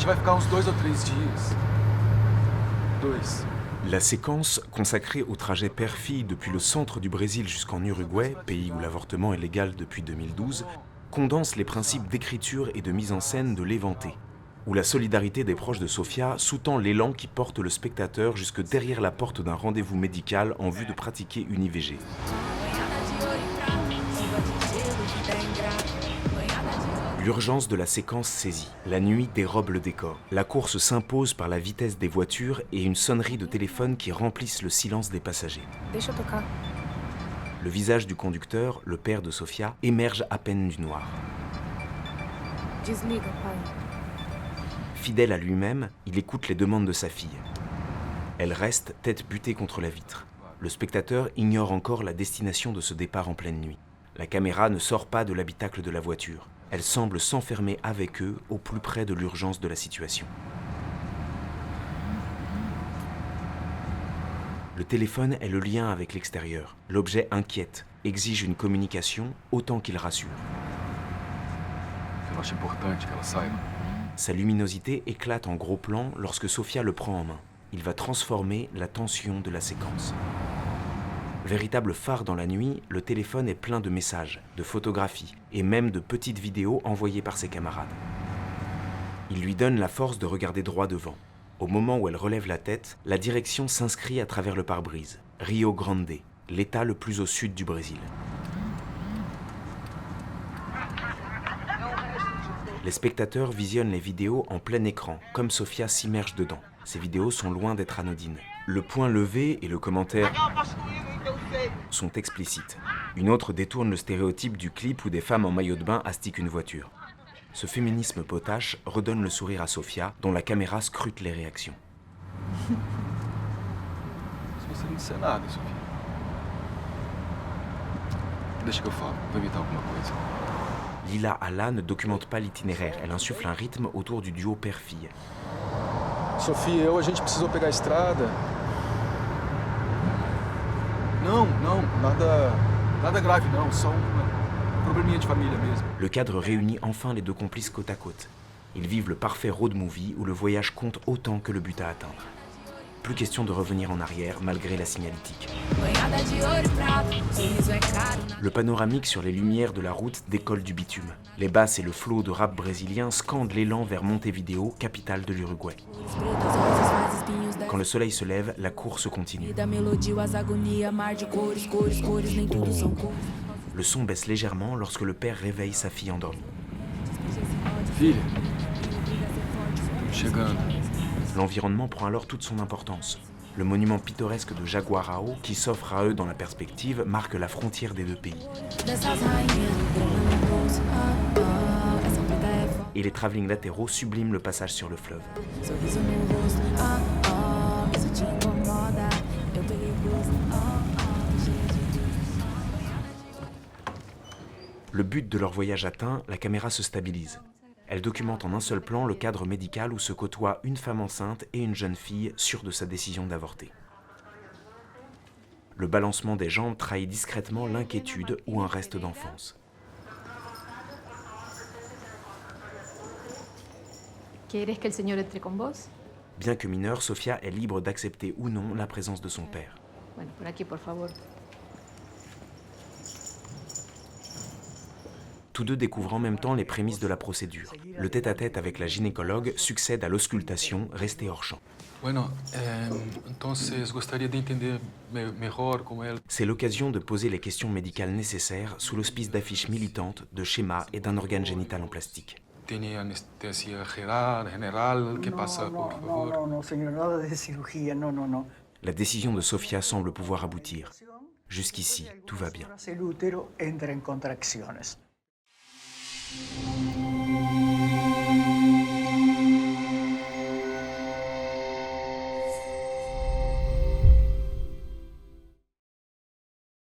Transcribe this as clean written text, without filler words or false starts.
gente vai ficar uns 2 ou 3 dias. 2. La séquence, consacrée au trajet père-fille depuis le centre du Brésil jusqu'en Uruguay, pays où l'avortement est légal depuis 2012, condense les principes d'écriture et de mise en scène de l'Éventé, où la solidarité des proches de Sofia sous-tend l'élan qui porte le spectateur jusque derrière la porte d'un rendez-vous médical en vue de pratiquer une IVG. L'urgence de la séquence saisit. La nuit dérobe le décor. La course s'impose par la vitesse des voitures et une sonnerie de téléphone qui remplissent le silence des passagers. Le visage du conducteur, le père de Sofia, émerge à peine du noir. Fidèle à lui-même, il écoute les demandes de sa fille. Elle reste tête butée contre la vitre. Le spectateur ignore encore la destination de ce départ en pleine nuit. La caméra ne sort pas de l'habitacle de la voiture. Elle semble s'enfermer avec eux au plus près de l'urgence de la situation. Le téléphone est le lien avec l'extérieur. L'objet inquiète, exige une communication autant qu'il rassure. Eu acho importante que ela saiba. Sa luminosité éclate en gros plan lorsque Sofia le prend en main. Il va transformer la tension de la séquence. Véritable phare dans la nuit, le téléphone est plein de messages, de photographies et même de petites vidéos envoyées par ses camarades. Il lui donne la force de regarder droit devant. Au moment où elle relève la tête, la direction s'inscrit à travers le pare-brise. Rio Grande, l'état le plus au sud du Brésil. Les spectateurs visionnent les vidéos en plein écran, comme Sofia s'immerge dedans. Ces vidéos sont loin d'être anodines. Le point levé et le commentaire sont explicites. Une autre détourne le stéréotype du clip où des femmes en maillot de bain astiquent une voiture. Ce féminisme potache redonne le sourire à Sofia, dont la caméra scrute les réactions. Se você não disser nada, Sofia. Deixa que eu falo. Vou inventar alguma coisa. Lila Alla ne documente pas l'itinéraire. Elle insuffle un rythme autour du duo père-fille. Sofia, a gente precisou pegar a estrada. Não, nada grave não, só probleminha de família mesmo. Le cadre réunit enfin les deux complices côte à côte. Ils vivent le parfait road movie où le voyage compte autant que le but à atteindre. Plus question de revenir en arrière malgré la signalétique. Le panoramique sur les lumières de la route décolle du bitume. Les basses et le flot de rap brésilien scandent l'élan vers Montevideo, capitale de l'Uruguay. Quand le soleil se lève, la course continue. Le son baisse légèrement lorsque le père réveille sa fille endormie. Filha, chegando. L'environnement prend alors toute son importance. Le monument pittoresque de Jaguarão, qui s'offre à eux dans la perspective, marque la frontière des deux pays. Et les travelling latéraux subliment le passage sur le fleuve. Le but de leur voyage atteint, la caméra se stabilise. Elle documente en un seul plan le cadre médical où se côtoient une femme enceinte et une jeune fille sûre de sa décision d'avorter. Le balancement des jambes trahit discrètement l'inquiétude ou un reste d'enfance. ¿Quieres que el Señor entre con vos? Bien que mineure, Sofia est libre d'accepter ou non la présence de son père. Bueno, por aquí, por favor. Tous deux découvrent en même temps les prémices de la procédure. Le tête-à-tête avec la gynécologue succède à l'auscultation, restée hors champ. Bueno, entonces gostaria de entender melhor como ela. C'est l'occasion de poser les questions médicales nécessaires sous l'hospice d'affiches militantes, de schémas et d'un organe génital en plastique. Tem anestesia general, que passa, por favor. No, señor, nada de cirugía, no. La décision de Sofia semble pouvoir aboutir. Jusqu'ici, tout va bien. El útero entra en contracciones.